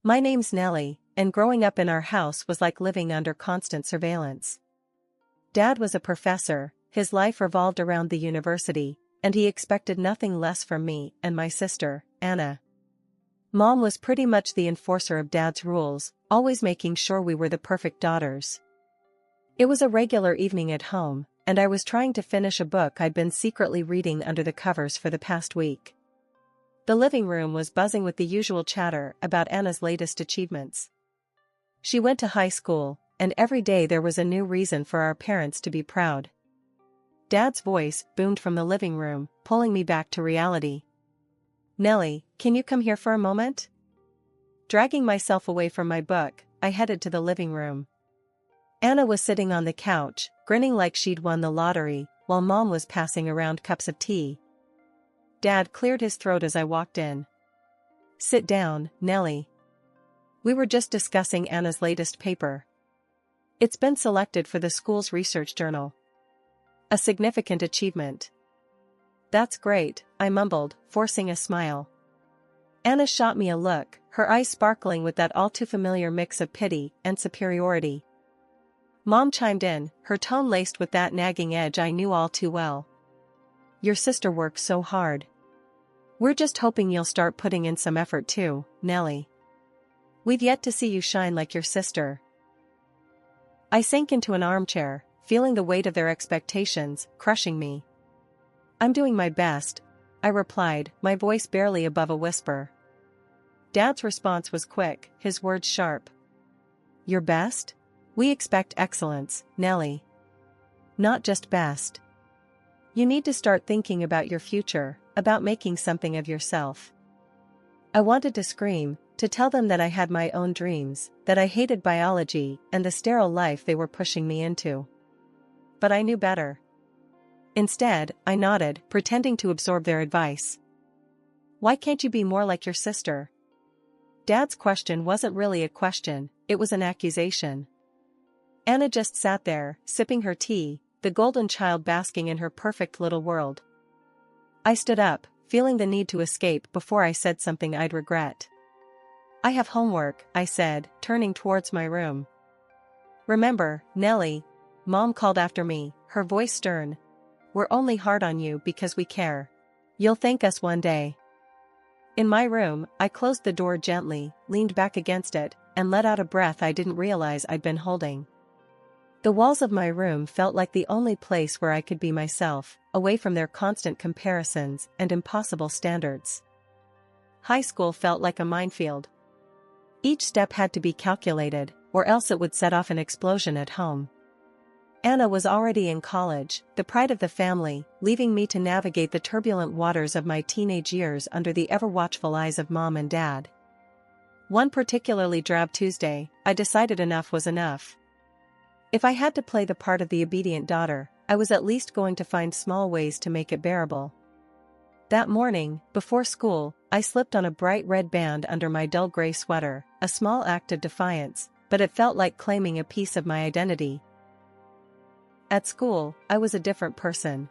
My name's Nelly, and growing up in our house was like living under constant surveillance. Dad was a professor, his life revolved around the university, and he expected nothing less from me and my sister, Anna. Mom was pretty much the enforcer of Dad's rules, always making sure we were the perfect daughters. It was a regular evening at home, and I was trying to finish a book I'd been secretly reading under the covers for the past week. The living room was buzzing with the usual chatter about Anna's latest achievements. She went to high school, and every day there was a new reason for our parents to be proud. Dad's voice boomed from the living room, pulling me back to reality. "Nelly, can you come here for a moment?" Dragging myself away from my book, I headed to the living room. Anna was sitting on the couch, grinning like she'd won the lottery, while Mom was passing around cups of tea. Dad cleared his throat as I walked in. "Sit down, Nelly. We were just discussing Anna's latest paper. It's been selected for the school's research journal. A significant achievement." "That's great," I mumbled, forcing a smile. Anna shot me a look, her eyes sparkling with that all-too-familiar mix of pity and superiority. Mom chimed in, her tone laced with that nagging edge I knew all too well. "Your sister works so hard. We're just hoping you'll start putting in some effort too, Nelly. We've yet to see you shine like your sister." I sank into an armchair, feeling the weight of their expectations crushing me. "I'm doing my best," I replied, my voice barely above a whisper. Dad's response was quick, his words sharp. "Your best? We expect excellence, Nelly. Not just best. You need to start thinking about your future, about making something of yourself." I wanted to scream, to tell them that I had my own dreams, that I hated biology and the sterile life they were pushing me into. But I knew better. Instead, I nodded, pretending to absorb their advice. "Why can't you be more like your sister?" Dad's question wasn't really a question, it was an accusation. Anna just sat there, sipping her tea, the golden child basking in her perfect little world. I stood up, feeling the need to escape before I said something I'd regret. "I have homework," I said, turning towards my room. "Remember, Nelly," Mom called after me, her voice stern. "We're only hard on you because we care. You'll thank us one day." In my room, I closed the door gently, leaned back against it, and let out a breath I didn't realize I'd been holding. The walls of my room felt like the only place where I could be myself, away from their constant comparisons and impossible standards. High school felt like a minefield. Each step had to be calculated, or else it would set off an explosion at home. Anna was already in college, the pride of the family, leaving me to navigate the turbulent waters of my teenage years under the ever-watchful eyes of Mom and Dad. One particularly drab Tuesday, I decided enough was enough. If I had to play the part of the obedient daughter, I was at least going to find small ways to make it bearable. That morning, before school, I slipped on a bright red band under my dull gray sweater, a small act of defiance, but it felt like claiming a piece of my identity. At school, I was a different person.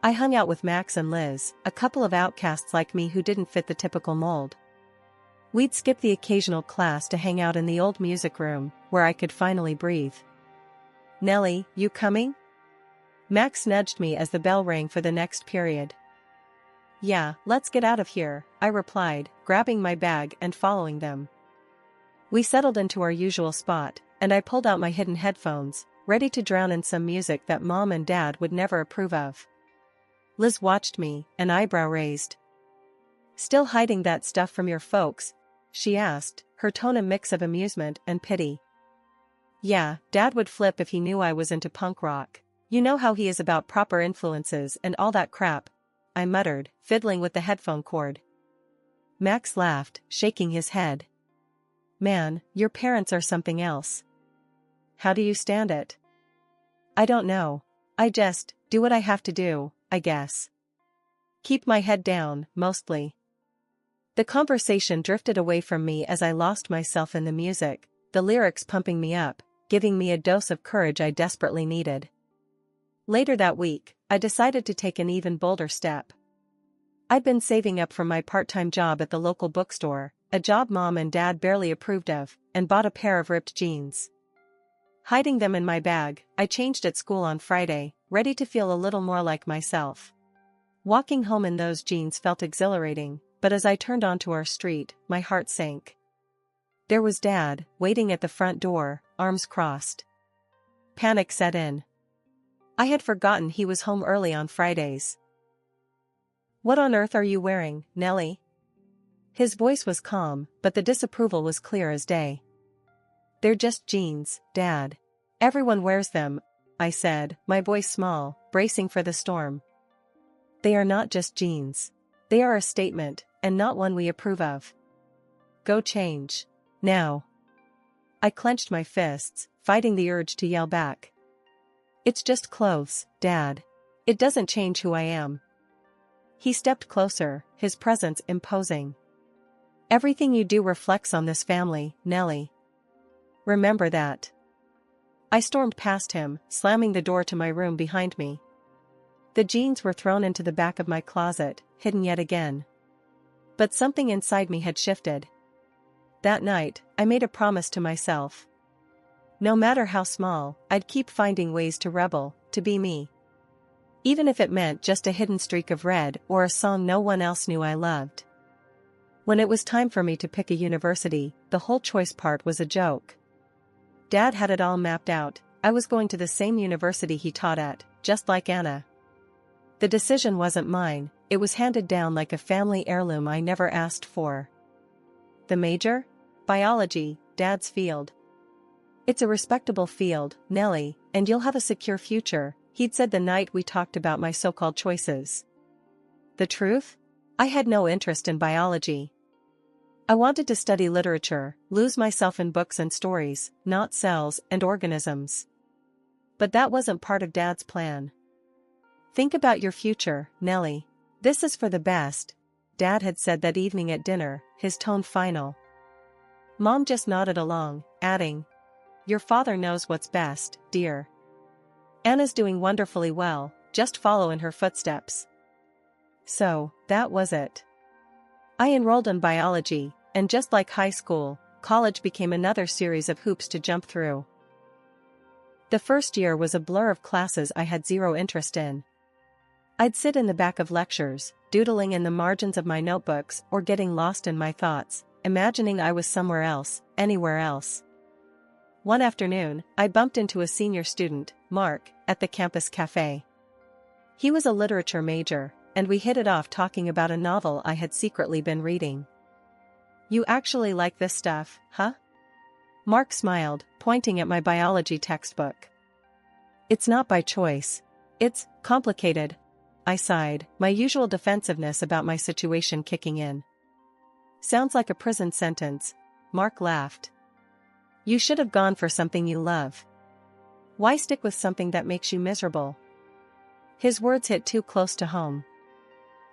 I hung out with Max and Liz, a couple of outcasts like me who didn't fit the typical mold. We'd skip the occasional class to hang out in the old music room, where I could finally breathe. "Nelly, you coming?" Max nudged me as the bell rang for the next period. "Yeah, let's get out of here," I replied, grabbing my bag and following them. We settled into our usual spot, and I pulled out my hidden headphones, ready to drown in some music that Mom and Dad would never approve of. Liz watched me, an eyebrow raised. "Still hiding that stuff from your folks?" she asked, her tone a mix of amusement and pity. "Yeah, Dad would flip if he knew I was into punk rock. You know how he is about proper influences and all that crap," I muttered, fiddling with the headphone cord. Max laughed, shaking his head. "Man, your parents are something else. How do you stand it?" "I don't know. I just do what I have to do, I guess. Keep my head down, mostly." The conversation drifted away from me as I lost myself in the music, the lyrics pumping me up, giving me a dose of courage I desperately needed. Later that week, I decided to take an even bolder step. I'd been saving up from my part-time job at the local bookstore, a job Mom and Dad barely approved of, and bought a pair of ripped jeans. Hiding them in my bag, I changed at school on Friday, ready to feel a little more like myself. Walking home in those jeans felt exhilarating, but as I turned onto our street, my heart sank. There was Dad, waiting at the front door, arms crossed. Panic set in. I had forgotten he was home early on Fridays. "What on earth are you wearing, Nelly?" His voice was calm, but the disapproval was clear as day. "They're just jeans, Dad. Everyone wears them," I said, my voice small, bracing for the storm. "They are not just jeans. They are a statement, and not one we approve of. Go change. Now." I clenched my fists, fighting the urge to yell back. "It's just clothes, Dad. It doesn't change who I am." He stepped closer, his presence imposing. "Everything you do reflects on this family, Nelly. Remember that." I stormed past him, slamming the door to my room behind me. The jeans were thrown into the back of my closet, hidden yet again. But something inside me had shifted. That night, I made a promise to myself. No matter how small, I'd keep finding ways to rebel, to be me. Even if it meant just a hidden streak of red or a song no one else knew I loved. When it was time for me to pick a university, the whole choice part was a joke. Dad had it all mapped out. I was going to the same university he taught at, just like Anna. The decision wasn't mine, it was handed down like a family heirloom I never asked for. The major? Biology, Dad's field. "It's a respectable field, Nelly, and you'll have a secure future," he'd said the night we talked about my so-called choices. The truth? I had no interest in biology. I wanted to study literature, lose myself in books and stories, not cells and organisms. But that wasn't part of Dad's plan. "Think about your future, Nelly. This is for the best," Dad had said that evening at dinner, his tone final. Mom just nodded along, adding, "Your father knows what's best, dear. Anna's doing wonderfully well, just follow in her footsteps." So, that was it. I enrolled in biology, and just like high school, college became another series of hoops to jump through. The first year was a blur of classes I had zero interest in. I'd sit in the back of lectures, doodling in the margins of my notebooks or getting lost in my thoughts, imagining I was somewhere else, anywhere else. One afternoon, I bumped into a senior student, Mark, at the campus cafe. He was a literature major, and we hit it off talking about a novel I had secretly been reading. "You actually like this stuff, huh?" Mark smiled, pointing at my biology textbook. "It's not by choice. It's complicated," I sighed, my usual defensiveness about my situation kicking in. "Sounds like a prison sentence," Mark laughed. "You should have gone for something you love. Why stick with something that makes you miserable?" His words hit too close to home.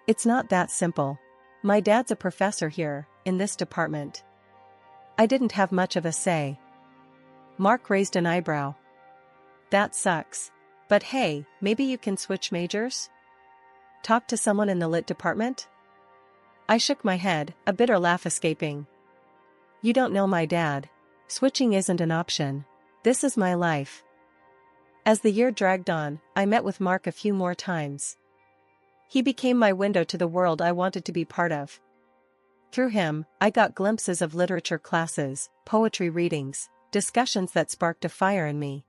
"It's not that simple. My dad's a professor here, in this department. I didn't have much of a say." Mark raised an eyebrow. "That sucks. But hey, maybe you can switch majors? Talk to someone in the lit department?" I shook my head, a bitter laugh escaping. "You don't know my dad. Switching isn't an option. This is my life." As the year dragged on, I met with Mark a few more times. He became my window to the world I wanted to be part of. Through him, I got glimpses of literature classes, poetry readings, discussions that sparked a fire in me.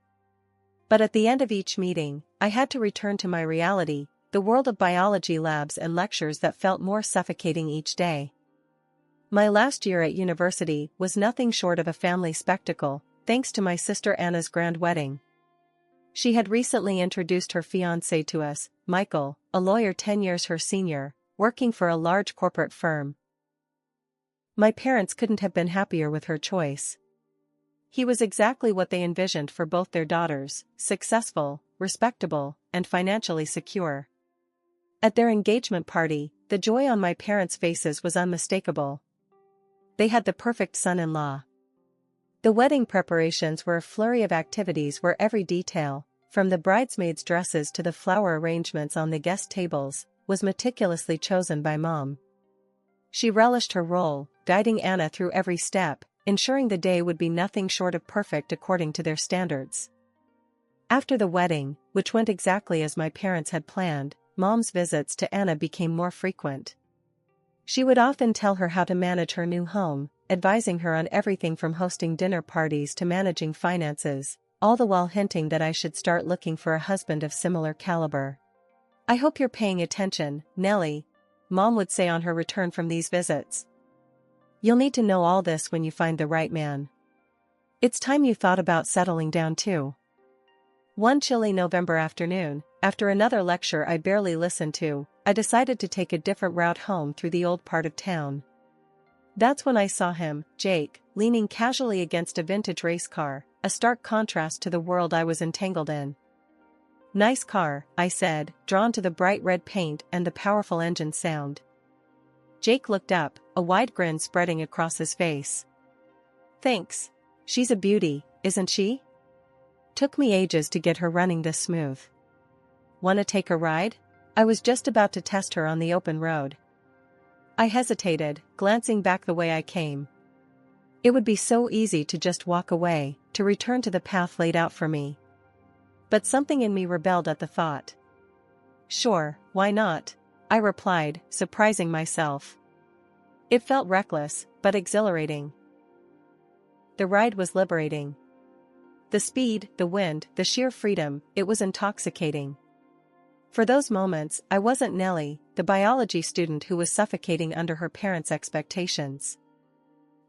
But at the end of each meeting, I had to return to my reality, the world of biology labs and lectures that felt more suffocating each day. My last year at university was nothing short of a family spectacle, thanks to my sister Anna's grand wedding. She had recently introduced her fiancé to us, Michael, a lawyer 10 years her senior, working for a large corporate firm. My parents couldn't have been happier with her choice. He was exactly what they envisioned for both their daughters, successful, respectable, and financially secure. At their engagement party, the joy on my parents' faces was unmistakable. They had the perfect son-in-law. The wedding preparations were a flurry of activities where every detail, from the bridesmaids' dresses to the flower arrangements on the guest tables, was meticulously chosen by Mom. She relished her role, guiding Anna through every step, ensuring the day would be nothing short of perfect according to their standards. After the wedding, which went exactly as my parents had planned, Mom's visits to Anna became more frequent. She would often tell her how to manage her new home, advising her on everything from hosting dinner parties to managing finances, all the while hinting that I should start looking for a husband of similar caliber. "I hope you're paying attention, Nelly," Mom would say on her return from these visits. "You'll need to know all this when you find the right man. It's time you thought about settling down too." One chilly November afternoon, after another lecture I barely listened to, I decided to take a different route home through the old part of town. That's when I saw him, Jake, leaning casually against a vintage race car, a stark contrast to the world I was entangled in. "Nice car," I said, drawn to the bright red paint and the powerful engine sound. Jake looked up, a wide grin spreading across his face. "Thanks. She's a beauty, isn't she? Took me ages to get her running this smooth. Wanna take a ride?" I was just about to test her on the open road. I hesitated, glancing back the way I came. It would be so easy to just walk away, to return to the path laid out for me. But something in me rebelled at the thought. "Sure, why not?" I replied, surprising myself. It felt reckless, but exhilarating. The ride was liberating. The speed, the wind, the sheer freedom, it was intoxicating. For those moments, I wasn't Nelly, the biology student who was suffocating under her parents' expectations.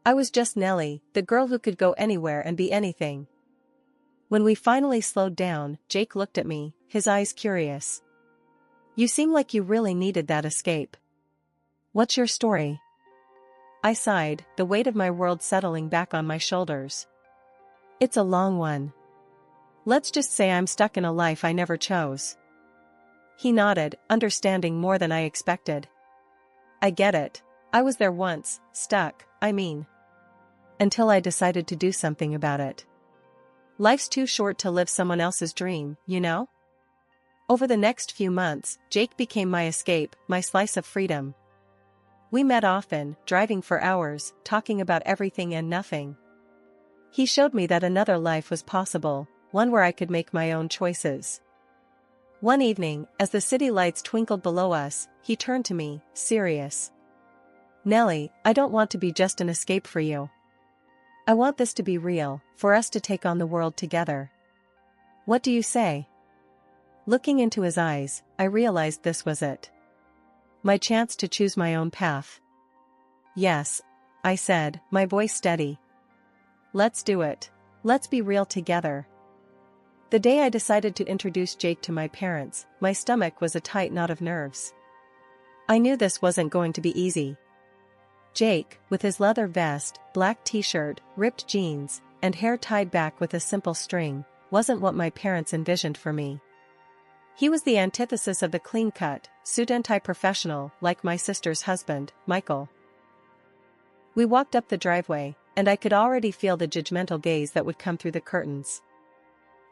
I was just Nelly, the girl who could go anywhere and be anything. When we finally slowed down, Jake looked at me, his eyes curious. "You seem like you really needed that escape. What's your story?" I sighed, the weight of my world settling back on my shoulders. "It's a long one. Let's just say I'm stuck in a life I never chose." He nodded, understanding more than I expected. "I get it. I was there once, stuck, I mean. Until I decided to do something about it. Life's too short to live someone else's dream, you know?" Over the next few months, Jake became my escape, my slice of freedom. We met often, driving for hours, talking about everything and nothing. He showed me that another life was possible, one where I could make my own choices. One evening, as the city lights twinkled below us, he turned to me, serious. "Nelly, I don't want to be just an escape for you. I want this to be real, for us to take on the world together. What do you say?" Looking into his eyes, I realized this was it. My chance to choose my own path. "Yes," I said, my voice steady. "Let's do it. Let's be real together." The day I decided to introduce Jake to my parents, my stomach was a tight knot of nerves. I knew this wasn't going to be easy. Jake, with his leather vest, black t-shirt, ripped jeans, and hair tied back with a simple string, wasn't what my parents envisioned for me. He was the antithesis of the clean-cut, suit-and-tie professional like my sister's husband, Michael. We walked up the driveway, and I could already feel the judgmental gaze that would come through the curtains.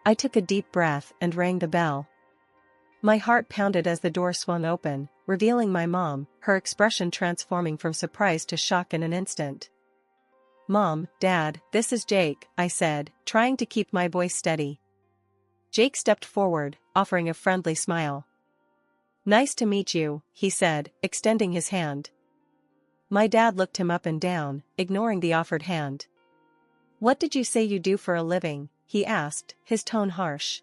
I took a deep breath and rang the bell. My heart pounded as the door swung open, revealing my mom, her expression transforming from surprise to shock in an instant. "Mom, Dad, this is Jake," I said, trying to keep my voice steady. Jake stepped forward, offering a friendly smile. "Nice to meet you," he said, extending his hand. My dad looked him up and down, ignoring the offered hand. "What did you say you do for a living?" he asked, his tone harsh.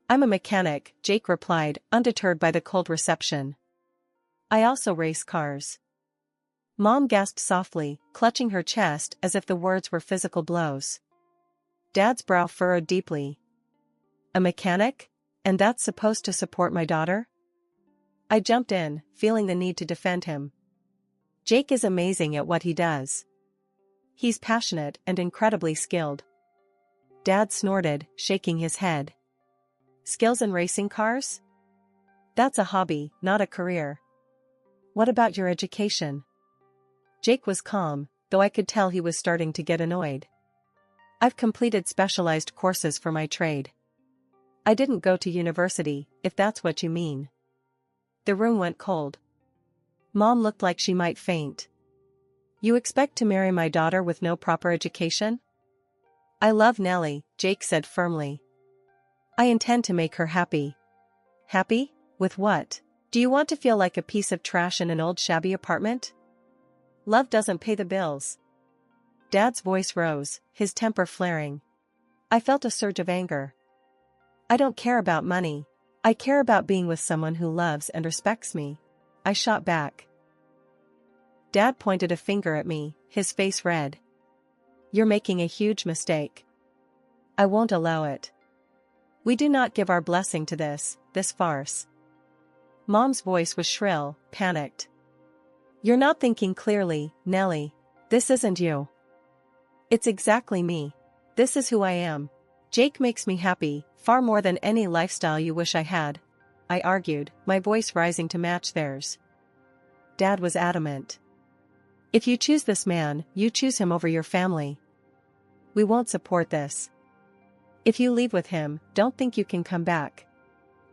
"I'm a mechanic," Jake replied, undeterred by the cold reception. "I also race cars." Mom gasped softly, clutching her chest as if the words were physical blows. Dad's brow furrowed deeply. "A mechanic? And that's supposed to support my daughter?" I jumped in, feeling the need to defend him. Jake is amazing at what he does. He's passionate and incredibly skilled. Dad snorted, shaking his head. "Skills in racing cars? That's a hobby, not a career. What about your education?" Jake was calm, though I could tell he was starting to get annoyed. "I've completed specialized courses for my trade. I didn't go to university, if that's what you mean." The room went cold. Mom looked like she might faint. You expect to marry my daughter with no proper education? I love Nelly, Jake said firmly. I intend to make her happy. Happy? With what? Do you want to feel like a piece of trash in an old shabby apartment? Love doesn't pay the bills. Dad's voice rose, his temper flaring. I felt a surge of anger. I don't care about money. I care about being with someone who loves and respects me. I shot back. Dad pointed a finger at me, his face red. You're making a huge mistake. I won't allow it. We do not give our blessing to this farce. Mom's voice was shrill, panicked. You're not thinking clearly, Nelly. This isn't you. It's exactly me. This is who I am. Jake makes me happy, far more than any lifestyle you wish I had, I argued, my voice rising to match theirs. Dad was adamant. If you choose this man, you choose him over your family. We won't support this. If you leave with him, don't think you can come back.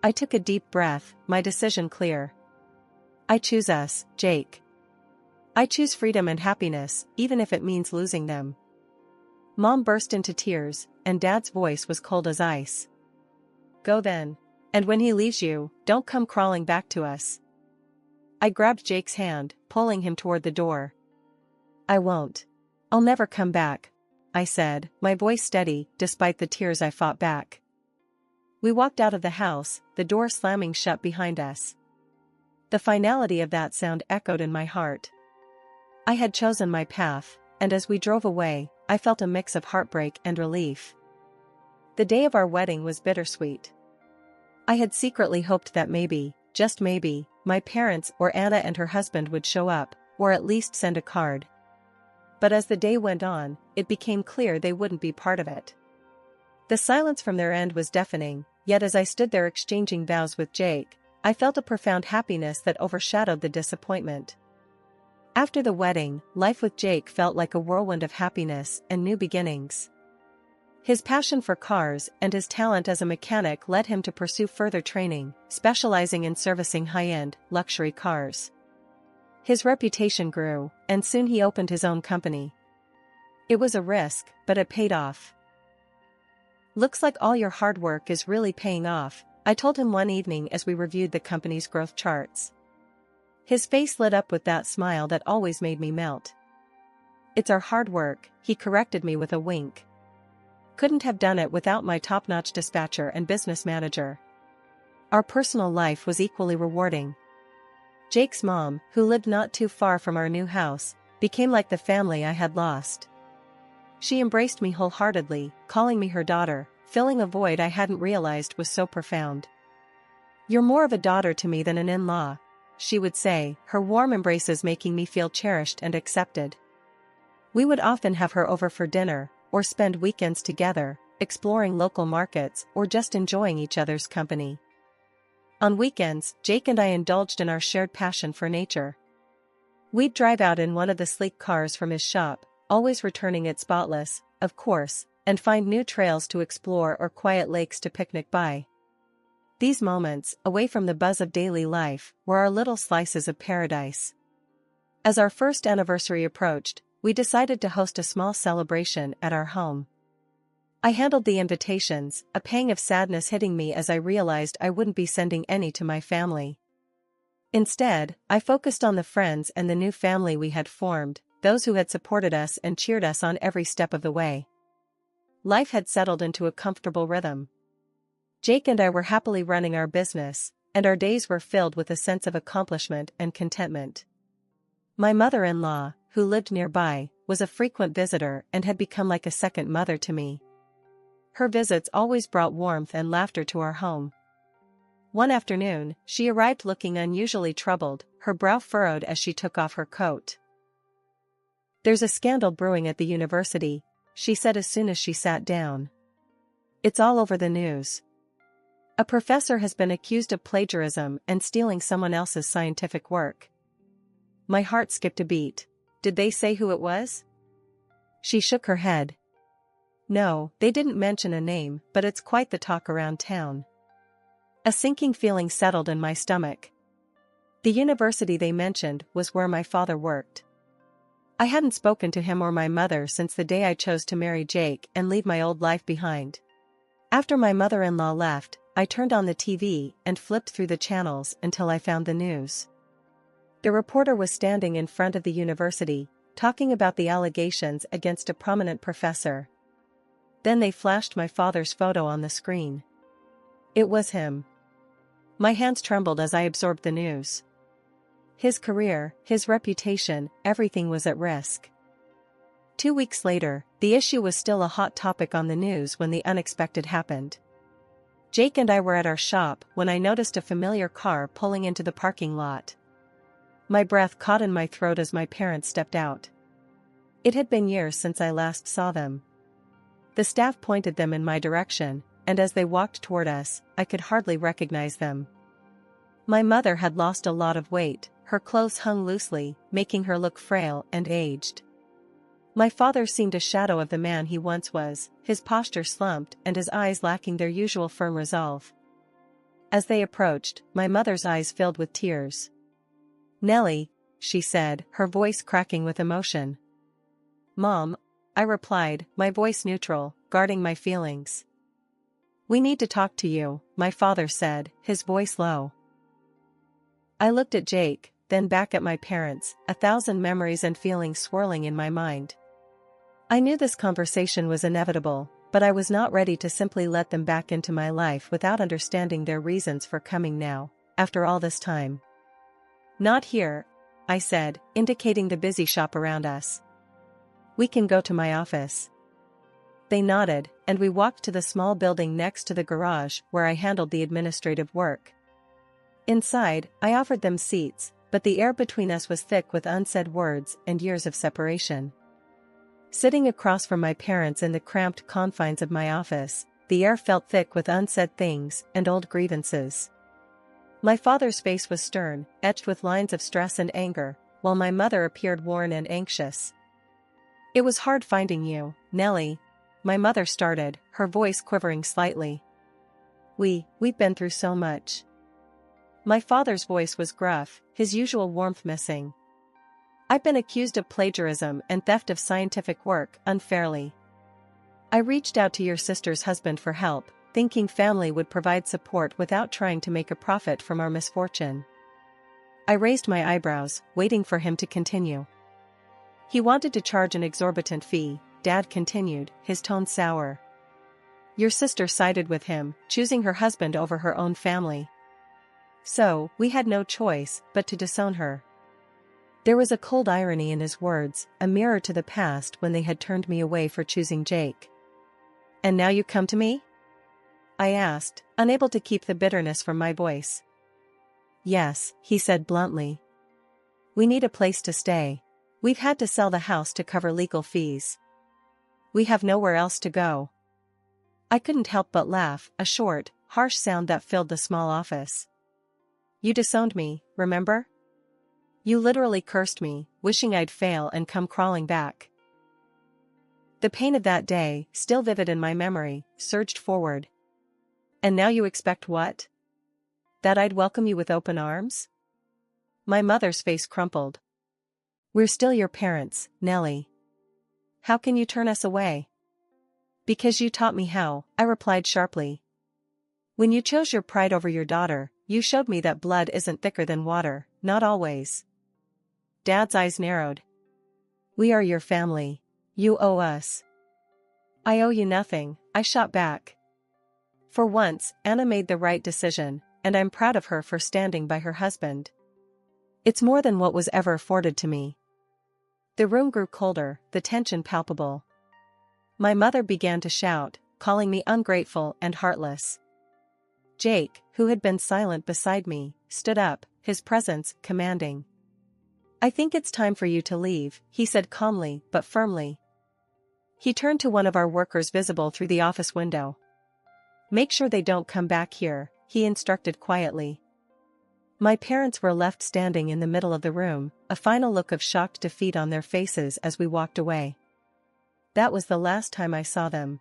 I took a deep breath, my decision clear. I choose us, Jake. I choose freedom and happiness, even if it means losing them. Mom burst into tears, and Dad's voice was cold as ice. Go then. And when he leaves you, don't come crawling back to us. I grabbed Jake's hand, pulling him toward the door. I won't. I'll never come back, I said, my voice steady, despite the tears I fought back. We walked out of the house, the door slamming shut behind us. The finality of that sound echoed in my heart. I had chosen my path, and as we drove away, I felt a mix of heartbreak and relief. The day of our wedding was bittersweet. I had secretly hoped that maybe, just maybe, my parents or Anna and her husband would show up, or at least send a card. But as the day went on, it became clear they wouldn't be part of it. The silence from their end was deafening, yet as I stood there exchanging vows with Jake, I felt a profound happiness that overshadowed the disappointment. After the wedding, life with Jake felt like a whirlwind of happiness and new beginnings. His passion for cars and his talent as a mechanic led him to pursue further training, specializing in servicing high-end, luxury cars. His reputation grew, and soon he opened his own company. It was a risk, but it paid off. Looks like all your hard work is really paying off, I told him one evening as we reviewed the company's growth charts. His face lit up with that smile that always made me melt. It's our hard work, he corrected me with a wink. Couldn't have done it without my top-notch dispatcher and business manager. Our personal life was equally rewarding. Jake's mom, who lived not too far from our new house, became like the family I had lost. She embraced me wholeheartedly, calling me her daughter, filling a void I hadn't realized was so profound. You're more of a daughter to me than an in-law, she would say, her warm embraces making me feel cherished and accepted. We would often have her over for dinner, or spend weekends together, exploring local markets or just enjoying each other's company. On weekends, Jake and I indulged in our shared passion for nature. We'd drive out in one of the sleek cars from his shop, always returning it spotless, of course, and find new trails to explore or quiet lakes to picnic by. These moments, away from the buzz of daily life, were our little slices of paradise. As our first anniversary approached, we decided to host a small celebration at our home. I handled the invitations, a pang of sadness hitting me as I realized I wouldn't be sending any to my family. Instead, I focused on the friends and the new family we had formed, those who had supported us and cheered us on every step of the way. Life had settled into a comfortable rhythm. Jake and I were happily running our business, and our days were filled with a sense of accomplishment and contentment. My mother-in-law, who lived nearby, was a frequent visitor and had become like a second mother to me. Her visits always brought warmth and laughter to our home. One afternoon, she arrived looking unusually troubled, her brow furrowed as she took off her coat. There's a scandal brewing at the university, she said as soon as she sat down. It's all over the news. A professor has been accused of plagiarism and stealing someone else's scientific work. My heart skipped a beat. Did they say who it was? She shook her head. No, they didn't mention a name, but it's quite the talk around town. A sinking feeling settled in my stomach. The university they mentioned was where my father worked. I hadn't spoken to him or my mother since the day I chose to marry Jake and leave my old life behind. After my mother-in-law left, I turned on the TV and flipped through the channels until I found the news. The reporter was standing in front of the university, talking about the allegations against a prominent professor. Then they flashed my father's photo on the screen. It was him. My hands trembled as I absorbed the news. His career, his reputation, everything was at risk. 2 weeks later, the issue was still a hot topic on the news when the unexpected happened. Jake and I were at our shop when I noticed a familiar car pulling into the parking lot. My breath caught in my throat as my parents stepped out. It had been years since I last saw them. The staff pointed them in my direction, and as they walked toward us, I could hardly recognize them. My mother had lost a lot of weight, her clothes hung loosely, making her look frail and aged. My father seemed a shadow of the man he once was, his posture slumped and his eyes lacking their usual firm resolve. As they approached, my mother's eyes filled with tears. "Nelly," she said, her voice cracking with emotion. "Mom," I replied, my voice neutral, guarding my feelings. "We need to talk to you," my father said, his voice low. I looked at Jake, then back at my parents, 1,000 memories and feelings swirling in my mind. I knew this conversation was inevitable, but I was not ready to simply let them back into my life without understanding their reasons for coming now, after all this time. "Not here," I said, indicating the busy shop around us. "We can go to my office." They nodded, and we walked to the small building next to the garage where I handled the administrative work. Inside, I offered them seats, but the air between us was thick with unsaid words and years of separation. Sitting across from my parents in the cramped confines of my office, the air felt thick with unsaid things and old grievances. My father's face was stern, etched with lines of stress and anger, while my mother appeared worn and anxious. "It was hard finding you, Nelly," my mother started, her voice quivering slightly. We've been through so much." My father's voice was gruff, his usual warmth missing. "I've been accused of plagiarism and theft of scientific work unfairly. I reached out to your sister's husband for help, thinking family would provide support without trying to make a profit from our misfortune." I raised my eyebrows, waiting for him to continue. "He wanted to charge an exorbitant fee," Dad continued, his tone sour. "Your sister sided with him, choosing her husband over her own family. So, we had no choice but to disown her." There was a cold irony in his words, a mirror to the past when they had turned me away for choosing Jake. "And now you come to me?" I asked, unable to keep the bitterness from my voice. "Yes," he said bluntly. "We need a place to stay. We've had to sell the house to cover legal fees. We have nowhere else to go." I couldn't help but laugh, a short, harsh sound that filled the small office. "You disowned me, remember? You literally cursed me, wishing I'd fail and come crawling back." The pain of that day, still vivid in my memory, surged forward. "And now you expect what? That I'd welcome you with open arms?" My mother's face crumpled. "We're still your parents, Nelly. How can you turn us away?" "Because you taught me how," I replied sharply. "When you chose your pride over your daughter, you showed me that blood isn't thicker than water, not always." Dad's eyes narrowed. "We are your family. You owe us." "I owe you nothing," I shot back. For once, Anna made the right decision, and I'm proud of her for standing by her husband. It's more than what was ever afforded to me. The room grew colder, the tension palpable. My mother began to shout, calling me ungrateful and heartless. Jake, who had been silent beside me, stood up, his presence commanding. "I think it's time for you to leave," he said calmly but firmly. He turned to one of our workers visible through the office window. "Make sure they don't come back here," he instructed quietly. My parents were left standing in the middle of the room, a final look of shocked defeat on their faces as we walked away. That was the last time I saw them.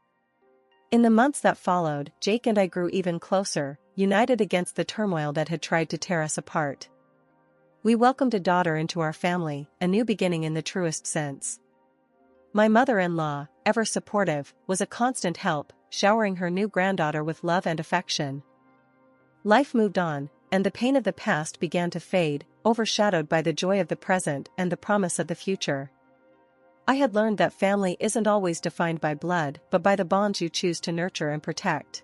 In the months that followed, Jake and I grew even closer, united against the turmoil that had tried to tear us apart. We welcomed a daughter into our family, a new beginning in the truest sense. My mother-in-law, ever supportive, was a constant help, showering her new granddaughter with love and affection. Life moved on, and the pain of the past began to fade, overshadowed by the joy of the present and the promise of the future. I had learned that family isn't always defined by blood but by the bonds you choose to nurture and protect.